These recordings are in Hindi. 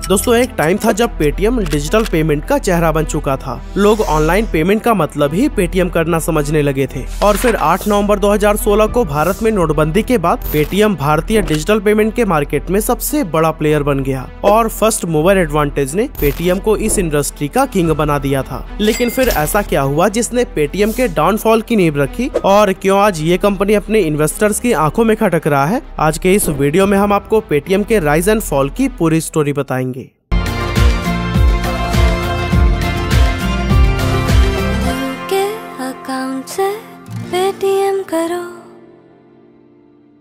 दोस्तों एक टाइम था जब पेटीएम डिजिटल पेमेंट का चेहरा बन चुका था। लोग ऑनलाइन पेमेंट का मतलब ही पेटीएम करना समझने लगे थे। और फिर 8 नवंबर 2016 को भारत में नोटबंदी के बाद पेटीएम भारतीय डिजिटल पेमेंट के मार्केट में सबसे बड़ा प्लेयर बन गया और फर्स्ट मूवर एडवांटेज ने पेटीएम को इस इंडस्ट्री का किंग बना दिया था। लेकिन फिर ऐसा क्या हुआ जिसने पेटीएम के डाउनफॉल की नींव रखी और क्यों आज ये कंपनी अपने इन्वेस्टर्स की आंखों में खटक रहा है? आज के इस वीडियो में हम आपको पेटीएम के राइज एंड फॉल की पूरी स्टोरी बताएंगे। पेटीएम करो।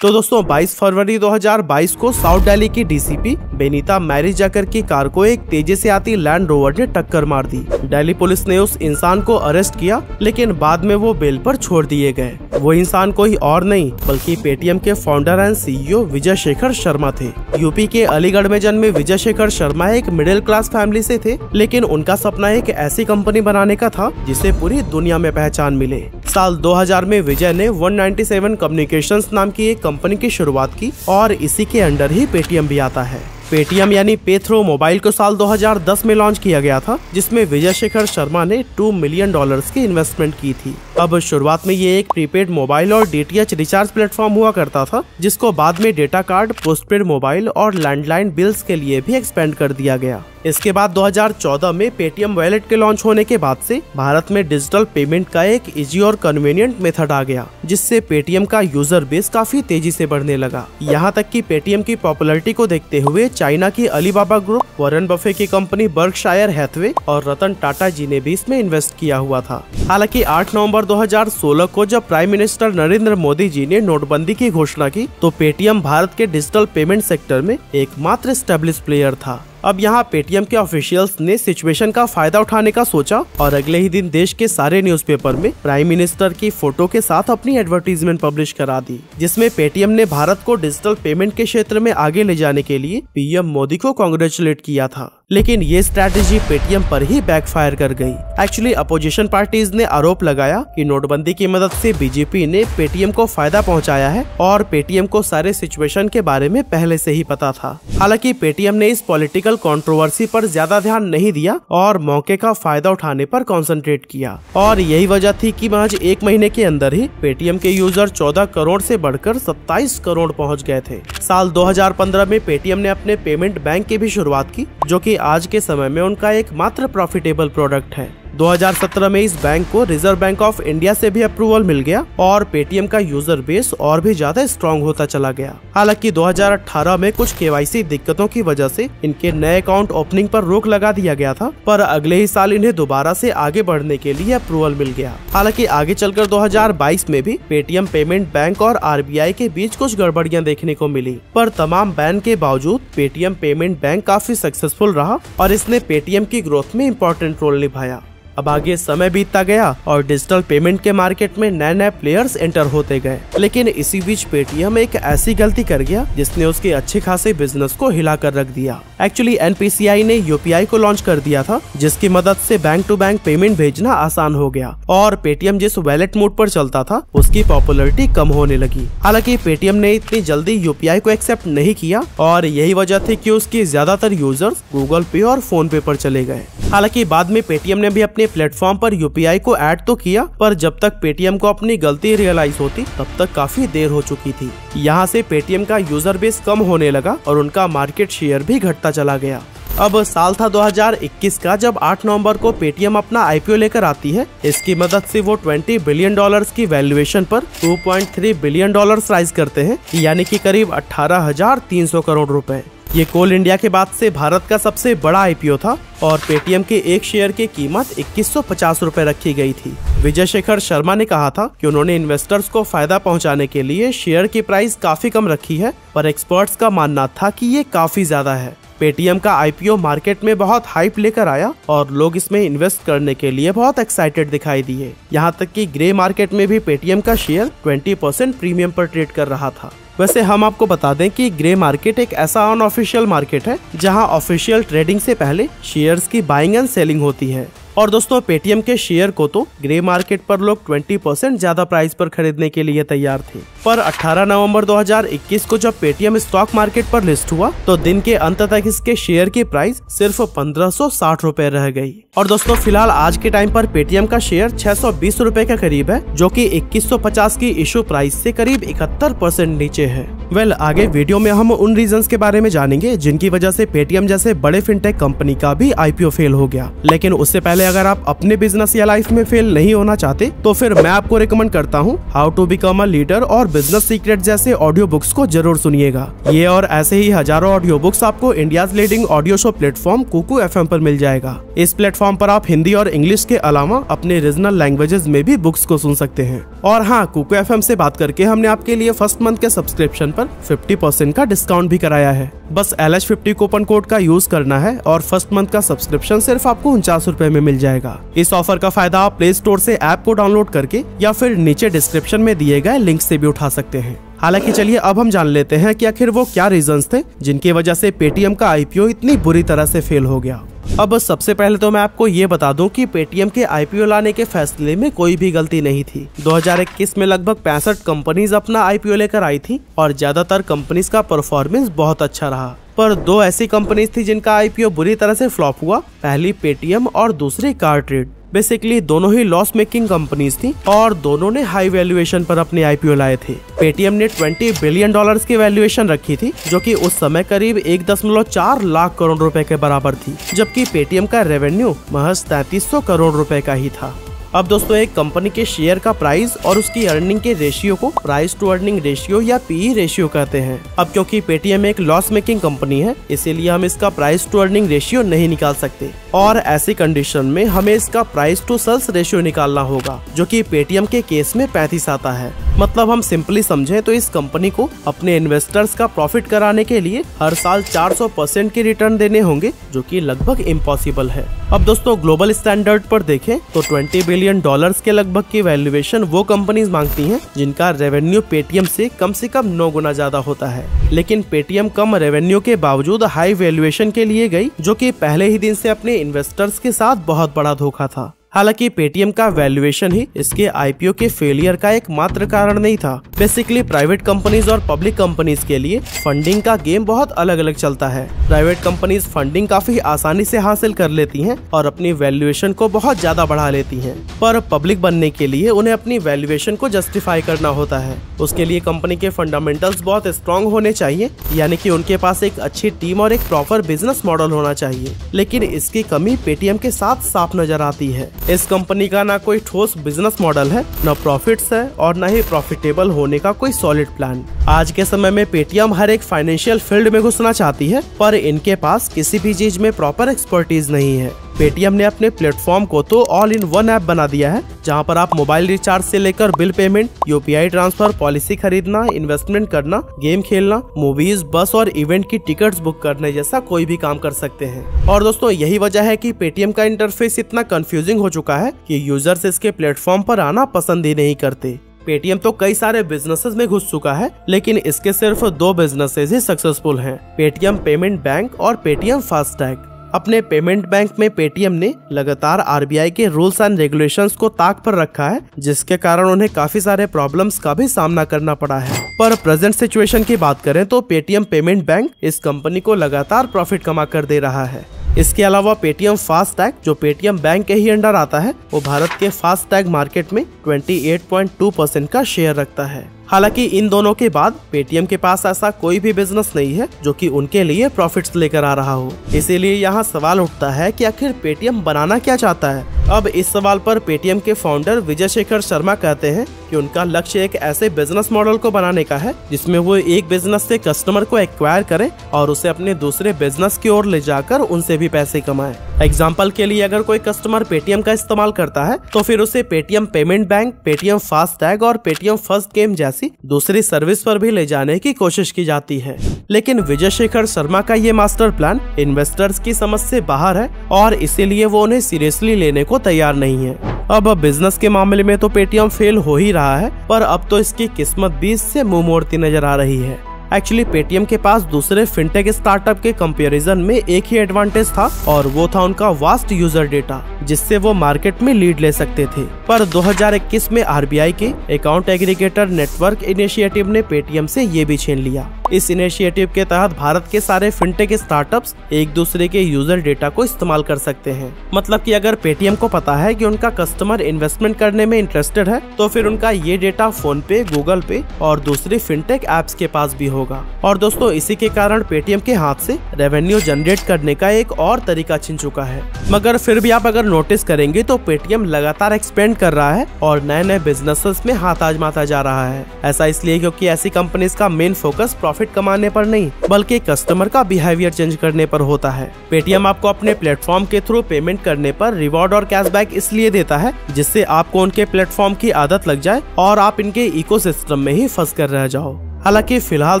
तो दोस्तों 22 फरवरी 2022 को साउथ दिल्ली की डीसीपी बेनीता मैरी जैकर की कार को एक तेजी से आती लैंड रोवर ने टक्कर मार दी। दिल्ली पुलिस ने उस इंसान को अरेस्ट किया, लेकिन बाद में वो बेल पर छोड़ दिए गए। वो इंसान कोई और नहीं बल्कि पेटीएम के founder and CEO Vijay Shekhar Sharma थे। यूपी के अलीगढ़ में जन्मे विजय शेखर शर्मा एक मिडिल क्लास फैमिली से थे, लेकिन उनका सपना एक ऐसी कंपनी बनाने का था जिसे पूरी दुनिया में पहचान मिले। साल 2000 में विजय ने 197 कम्युनिकेशंस नाम की एक कंपनी की शुरुआत की और इसी के अंडर ही पेटीएम भी आता है। पेटीएम यानी पे थ्रू मोबाइल को साल 2010 में लॉन्च किया गया था, जिसमें विजय शेखर शर्मा ने $2 मिलियन की इन्वेस्टमेंट की थी। अब शुरुआत में ये एक प्रीपेड मोबाइल और डीटीएच रिचार्ज प्लेटफॉर्म हुआ करता था, जिसको बाद में डेटा कार्ड, पोस्टपेड मोबाइल और लैंडलाइन बिल्स के लिए भी एक्सपेंड कर दिया गया। इसके बाद 2014 में पेटीएम वॉलेट के लॉन्च होने के बाद से भारत में डिजिटल पेमेंट का एक इजी और कन्वीनियंट मेथड आ गया, जिससे पेटीएम का यूजर बेस काफी तेजी से बढ़ने लगा। यहाँ तक कि पेटीएम की पॉपुलैरिटी को देखते हुए चाइना की अलीबाबा ग्रुप, वॉरेन बफे की कंपनी बर्कशायर हैथवे और रतन टाटा जी ने भी इसमें इन्वेस्ट किया हुआ था। हालांकि 8 नवंबर 2016 को जब प्राइम मिनिस्टर नरेंद्र मोदी जी ने नोटबंदी की घोषणा की, तो पेटीएम भारत के डिजिटल पेमेंट सेक्टर में एकमात्र एस्टेब्लिश प्लेयर था। अब यहाँ पेटीएम के ऑफिशियल्स ने सिचुएशन का फायदा उठाने का सोचा और अगले ही दिन देश के सारे न्यूज़पेपर में प्राइम मिनिस्टर की फोटो के साथ अपनी एडवर्टीजमेंट पब्लिश करा दी, जिसमें पेटीएम ने भारत को डिजिटल पेमेंट के क्षेत्र में आगे ले जाने के लिए पीएम मोदी को कांग्रेचुलेट किया था। लेकिन ये स्ट्रैटेजी पेटीएम पर ही बैकफायर कर गई। एक्चुअली अपोजिशन पार्टीज ने आरोप लगाया कि नोटबंदी की मदद से बीजेपी ने पेटीएम को फायदा पहुंचाया है और पेटीएम को सारे सिचुएशन के बारे में पहले से ही पता था। हालांकि पेटीएम ने इस पॉलिटिकल कंट्रोवर्सी पर ज्यादा ध्यान नहीं दिया और मौके का फायदा उठाने पर कंसंट्रेट किया, और यही वजह थी कि महज 1 महीने के अंदर ही पेटीएम के यूजर 14 करोड़ से बढ़कर 27 करोड़ पहुंच गए थे। साल 2015 में पेटीएम ने अपने पेमेंट बैंक की भी शुरुआत की, जो कि आज के समय में उनका एकमात्र प्रॉफिटेबल प्रोडक्ट है। 2017 में इस बैंक को रिजर्व बैंक ऑफ इंडिया से भी अप्रूवल मिल गया और पेटीएम का यूजर बेस और भी ज्यादा स्ट्रॉन्ग होता चला गया। हालांकि 2018 में कुछ केवाईसी दिक्कतों की वजह से इनके नए अकाउंट ओपनिंग पर रोक लगा दिया गया था, पर अगले ही साल इन्हें दोबारा से आगे बढ़ने के लिए अप्रूवल मिल गया। हालांकि आगे चलकर 2022 में भी पेटीएम पेमेंट बैंक और आरबीआई के बीच कुछ गड़बड़ियां देखने को मिली, पर तमाम बैन के बावजूद पेटीएम पेमेंट बैंक काफी सक्सेसफुल रहा और इसने पेटीएम की ग्रोथ में इम्पोर्टेंट रोल निभाया। अब आगे समय बीतता गया और डिजिटल पेमेंट के मार्केट में नए नए प्लेयर्स एंटर होते गए, लेकिन इसी बीच पेटीएम एक ऐसी गलती कर गया जिसने उसके अच्छे खासे बिजनेस को हिला कर रख दिया। एक्चुअली एनपीसीआई ने यूपीआई को लॉन्च कर दिया था, जिसकी मदद से बैंक टू बैंक पेमेंट भेजना आसान हो गया और पेटीएम जिस वॉलेट मोड पर चलता था उसकी पॉपुलैरिटी कम होने लगी। हालांकि पेटीएम ने इतनी जल्दी यूपीआई को एक्सेप्ट नहीं किया और यही वजह थी कि उसकी ज्यादातर यूजर्स गूगल पे और फोन पे पर चले गए। हालांकि बाद में पेटीएम ने भी अपने प्लेटफॉर्म पर यूपीआई को ऐड तो किया, पर जब तक पेटीएम को अपनी गलती रियलाइज होती तब तक काफी देर हो चुकी थी। यहाँ से पेटीएम का यूजर बेस कम होने लगा और उनका मार्केट शेयर भी घटता चला गया। अब साल था 2021 का, जब 8 नवंबर को पेटीएम अपना आईपीओ लेकर आती है। इसकी मदद से वो $20 बिलियन की वैल्यूएशन पर $2.3 बिलियन राइज करते हैं, यानी कि करीब 18,300 करोड़ रुपए। ये कोल इंडिया के बाद से भारत का सबसे बड़ा आईपीओ था और पेटीएम के एक शेयर की कीमत 2150 रुपए रखी गई थी। विजय शेखर शर्मा ने कहा था कि उन्होंने इन्वेस्टर्स को फायदा पहुंचाने के लिए शेयर की प्राइस काफी कम रखी है, पर एक्सपर्ट्स का मानना था कि ये काफी ज्यादा है। पेटीएम का आईपीओ मार्केट में बहुत हाइप लेकर आया और लोग इसमें इन्वेस्ट करने के लिए बहुत एक्साइटेड दिखाई दिए। यहाँ तक कि ग्रे मार्केट में भी पेटीएम का शेयर 20% प्रीमियम पर ट्रेड कर रहा था। वैसे हम आपको बता दें कि ग्रे मार्केट एक ऐसा अनऑफिशियल मार्केट है जहां ऑफिशियल ट्रेडिंग से पहले शेयर्स की बाइंग एंड सेलिंग होती है और दोस्तों पेटीएम के शेयर को तो ग्रे मार्केट पर लोग 20% ज्यादा प्राइस पर खरीदने के लिए तैयार थे, पर 18 नवंबर 2021 को जब पेटीएम स्टॉक मार्केट पर लिस्ट हुआ तो दिन के अंत तक इसके शेयर की प्राइस सिर्फ 1560 रुपए रह गई। और दोस्तों फिलहाल आज के टाइम पर पेटीएम का शेयर 620 रुपए के करीब है, जो कि 2150 की इशू प्राइस से करीब 71% नीचे है। आगे वीडियो में हम उन रीजंस के बारे में जानेंगे जिनकी वजह से पेटीएम जैसे बड़े फिनटेक कंपनी का भी आईपीओ फेल हो गया। लेकिन उससे पहले अगर आप अपने बिजनेस या लाइफ में फेल नहीं होना चाहते तो फिर मैं आपको रिकमेंड करता हूँ how to become a leader और बिजनेस सीक्रेट जैसे ऑडियो बुक्स को जरूर सुनिएगा। ये और ऐसे ही हजारों ऑडियो बुक्स आपको India's leading audio show platform Kuku FM पर मिल जाएगा। इस प्लेटफॉर्म पर आप हिंदी और इंग्लिश के अलावा अपने रीजनल लैंग्वेजेस में भी बुक्स को सुन सकते हैं। और हाँ, कुकू एफएम से बात करके हमने आपके लिए फर्स्ट मंथ के सब्सक्रिप्शन पर 50% का डिस्काउंट भी कराया है। बस LH50 कूपन कोड का यूज करना है और फर्स्ट मंथ का सब्सक्रिप्शन सिर्फ आपको 49 रुपए में मिल जाएगा। इस ऑफर का फायदा आप प्ले स्टोर से ऐप को डाउनलोड करके या फिर नीचे डिस्क्रिप्शन में दिए गए लिंक से भी उठा सकते हैं। हालांकि चलिए अब हम जान लेते हैं कि आखिर वो क्या रीजंस थे जिनकी वजह से पेटीएम का आईपीओ इतनी बुरी तरह से फेल हो गया। अब सबसे पहले तो मैं आपको ये बता दूं कि पेटीएम के आईपीओ लाने के फैसले में कोई भी गलती नहीं थी। 2021 में लगभग 65 कंपनीज अपना आईपीओ लेकर आई थी और ज्यादातर कंपनीज का परफॉर्मेंस बहुत अच्छा रहा, पर 2 ऐसी कंपनीज थी जिनका आईपीओ बुरी तरह से फ्लॉप हुआ। पहली पेटीएम और दूसरी कारट्रेड। बेसिकली दोनों ही लॉस मेकिंग कंपनीज थी और दोनों ने हाई वैल्यूएशन पर अपने आईपीओ लाए थे। पेटीएम ने $20 बिलियन की वैल्यूएशन रखी थी, जो कि उस समय करीब 1.4 लाख करोड़ रुपए के बराबर थी, जबकि पेटीएम का रेवेन्यू महज 3300 करोड़ रुपए का ही था। अब दोस्तों एक कंपनी के शेयर का प्राइस और उसकी अर्निंग के रेशियो को प्राइस टू अर्निंग रेशियो या पीई रेशियो कहते हैं। अब क्योंकि पेटीएम एक लॉस मेकिंग कंपनी है, इसीलिए हम इसका प्राइस टू अर्निंग रेशियो नहीं निकाल सकते और ऐसी कंडीशन में हमें इसका प्राइस टू सेल्स रेशियो निकालना होगा, जो कि पेटीएम के केस में 35 आता है। मतलब हम सिंपली समझें तो इस कंपनी को अपने इन्वेस्टर्स का प्रॉफिट कराने के लिए हर साल 400% के रिटर्न देने होंगे, जो कि लगभग इम्पॉसिबल है। अब दोस्तों ग्लोबल स्टैंडर्ड पर देखें तो $20 बिलियन के लगभग की वैल्यूएशन वो कंपनीज मांगती हैं जिनका रेवेन्यू पेटीएम से कम 9 गुना ज्यादा होता है। लेकिन पेटीएम कम रेवेन्यू के बावजूद हाई वैल्यूएशन के लिए गई, जो कि पहले ही दिन से अपने इन्वेस्टर्स के साथ बहुत बड़ा धोखा था। हालांकि पेटीएम का वैल्यूएशन ही इसके आईपीओ के फेलियर का एकमात्र कारण नहीं था। बेसिकली प्राइवेट कंपनीज और पब्लिक कंपनीज के लिए फंडिंग का गेम बहुत अलग अलग चलता है। प्राइवेट कंपनीज फंडिंग काफी आसानी से हासिल कर लेती हैं और अपनी वैल्यूएशन को बहुत ज्यादा बढ़ा लेती हैं, पर पब्लिक बनने के लिए उन्हें अपनी वैल्यूएशन को जस्टिफाई करना होता है। उसके लिए कंपनी के फंडामेंटल्स बहुत स्ट्रॉन्ग होने चाहिए, यानी कि उनके पास एक अच्छी टीम और एक प्रॉपर बिजनेस मॉडल होना चाहिए। लेकिन इसकी कमी पेटीएम के साथ साफ नजर आती है। इस कंपनी का ना कोई ठोस बिजनेस मॉडल है, न प्रॉफिट्स है और न ही प्रॉफिटेबल होने का कोई सॉलिड प्लान। आज के समय में पेटीएम हर एक फाइनेंशियल फील्ड में घुसना चाहती है, पर इनके पास किसी भी चीज में प्रॉपर एक्सपर्टीज नहीं है। पेटीएम ने अपने प्लेटफॉर्म को तो ऑल इन वन ऐप बना दिया है, जहां पर आप मोबाइल रिचार्ज से लेकर bill payment, UPI transfer, policy खरीदना, इन्वेस्टमेंट करना, गेम खेलना, मूवीज, बस और इवेंट की टिकट्स बुक करने जैसा कोई भी काम कर सकते हैं। और दोस्तों यही वजह है कि पेटीएम का इंटरफेस इतना कंफ्यूजिंग हो चुका है कि यूजर्स इसके प्लेटफॉर्म पर आना पसंद ही नहीं करते। पेटीएम तो कई सारे बिजनेसेस में घुस चुका है, लेकिन इसके सिर्फ 2 बिजनेसेस ही सक्सेसफुल हैं, पेटीएम पेमेंट बैंक और पेटीएम फास्टैग। अपने पेमेंट बैंक में पेटीएम ने लगातार आरबीआई के रूल्स एंड रेगुलेशंस को ताक पर रखा है, जिसके कारण उन्हें काफी सारे प्रॉब्लम्स का भी सामना करना पड़ा है। पर प्रेजेंट सिचुएशन की बात करें तो पेटीएम पेमेंट बैंक इस कंपनी को लगातार प्रॉफिट कमा कर दे रहा है। इसके अलावा पेटीएम फास्टैग, जो पेटीएम बैंक के ही अंडर आता है, वो भारत के फास्टैग मार्केट में 28.2% का शेयर रखता है। हालांकि इन दोनों के बाद पेटीएम के पास ऐसा कोई भी बिजनेस नहीं है जो कि उनके लिए प्रॉफिट्स लेकर आ रहा हो। इसीलिए यहाँ सवाल उठता है कि आखिर पेटीएम बनाना क्या चाहता है। अब इस सवाल पर पेटीएम के फाउंडर विजय शेखर शर्मा कहते हैं कि उनका लक्ष्य एक ऐसे बिजनेस मॉडल को बनाने का है जिसमें वो एक बिजनेस से कस्टमर को एक्वायर करे और उसे अपने दूसरे बिजनेस की ओर ले जाकर उनसे भी पैसे कमाए। एग्जाम्पल के लिए अगर कोई कस्टमर पेटीएम का इस्तेमाल करता है तो फिर उसे Paytm payment bank, Paytm FASTag और पेटीएम फर्स्ट गेम जैसी दूसरी सर्विस पर भी ले जाने की कोशिश की जाती है। लेकिन विजय शेखर शर्मा का ये मास्टर प्लान इन्वेस्टर्स की समझ से बाहर है और इसीलिए वो उन्हें सीरियसली लेने को तैयार नहीं है। अब बिजनेस के मामले में तो पेटीएम फेल हो ही रहा है, पर अब तो इसकी किस्मत भी इससे मुंह मोड़ती नजर आ रही है। एक्चुअली पेटीएम के पास दूसरे फिनटेक स्टार्टअप के कंपैरिजन में एक ही एडवांटेज था और वो था उनका वास्ट यूजर डेटा, जिससे वो मार्केट में लीड ले सकते थे। पर 2021 में आरबीआई के अकाउंट एग्रीगेटर नेटवर्क इनिशिएटिव ने पेटीएम से ये भी छीन लिया। इस इनिशिएटिव के तहत भारत के सारे फिनटेक स्टार्टअप्स एक दूसरे के यूजर डेटा को इस्तेमाल कर सकते हैं। मतलब कि अगर पेटीएम को पता है कि उनका कस्टमर इन्वेस्टमेंट करने में इंटरेस्टेड है, तो फिर उनका ये डेटा फोन पे, गूगल पे और दूसरे फिनटेक एप्स के पास भी होगा। और दोस्तों, इसी के कारण पेटीएम के हाथ से रेवेन्यू जनरेट करने का एक और तरीका छिन चुका है। मगर फिर भी आप अगर नोटिस करेंगे तो पेटीएम लगातार एक्सपेंड कर रहा है और नए नए बिजनेसेस में हाथ आजमाता जा रहा है। ऐसा इसलिए क्योंकि ऐसी कंपनीज का मेन फोकस प्रॉफिट कमाने पर नहीं, बल्कि कस्टमर का बिहेवियर चेंज करने पर होता है। पेटीएम आपको अपने प्लेटफॉर्म के थ्रू पेमेंट करने पर रिवॉर्ड और कैशबैक इसलिए देता है जिससे आपको उनके प्लेटफॉर्म की आदत लग जाए और आप इनके इकोसिस्टम में ही फंस कर रह जाओ। हालांकि फिलहाल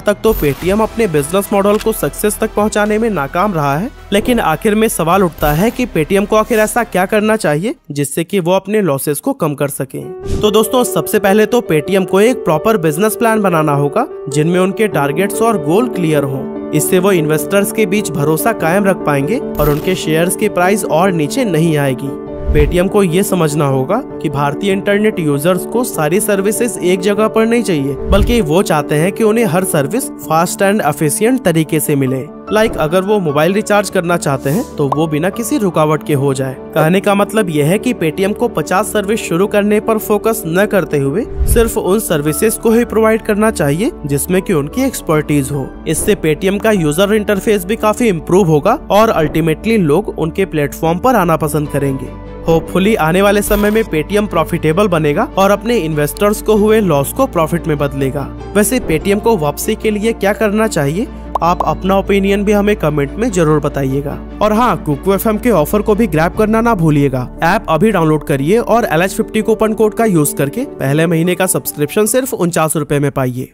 तक तो पेटीएम अपने बिजनेस मॉडल को सक्सेस तक पहुंचाने में नाकाम रहा है, लेकिन आखिर में सवाल उठता है कि पेटीएम को आखिर ऐसा क्या करना चाहिए जिससे कि वो अपने लॉसेस को कम कर सके। तो दोस्तों, सबसे पहले तो पेटीएम को एक प्रॉपर बिजनेस प्लान बनाना होगा जिनमें उनके टारगेट्स और गोल क्लियर हों। इससे वो इन्वेस्टर्स के बीच भरोसा कायम रख पाएंगे और उनके शेयर्स की प्राइस और नीचे नहीं आएगी। पेटीएम को ये समझना होगा कि भारतीय इंटरनेट यूजर्स को सारी सर्विसेज एक जगह पर नहीं चाहिए, बल्कि वो चाहते हैं कि उन्हें हर सर्विस फास्ट एंड एफिशिएंट तरीके से मिले। अगर वो मोबाइल रिचार्ज करना चाहते हैं तो वो बिना किसी रुकावट के हो जाए। कहने का मतलब यह है कि पेटीएम को 50 सर्विस शुरू करने पर फोकस न करते हुए सिर्फ उन सर्विसेज को ही प्रोवाइड करना चाहिए जिसमें कि उनकी एक्सपर्टीज हो। इससे पेटीएम का यूजर इंटरफेस भी काफी इम्प्रूव होगा और अल्टीमेटली लोग उनके प्लेटफॉर्म पर आना पसंद करेंगे। होपफुली आने वाले समय में पेटीएम प्रॉफिटेबल बनेगा और अपने इन्वेस्टर्स को हुए लॉस को प्रॉफिट में बदलेगा। वैसे पेटीएम को वापसी के लिए क्या करना चाहिए, आप अपना ओपिनियन भी हमें कमेंट में जरूर बताइएगा। और हाँ, कुकू एफएम के ऑफर को भी ग्रैब करना ना भूलिएगा। ऐप अभी डाउनलोड करिए और LH50 कूपन कोड का यूज करके पहले महीने का सब्सक्रिप्शन सिर्फ 49 रुपए में पाइए।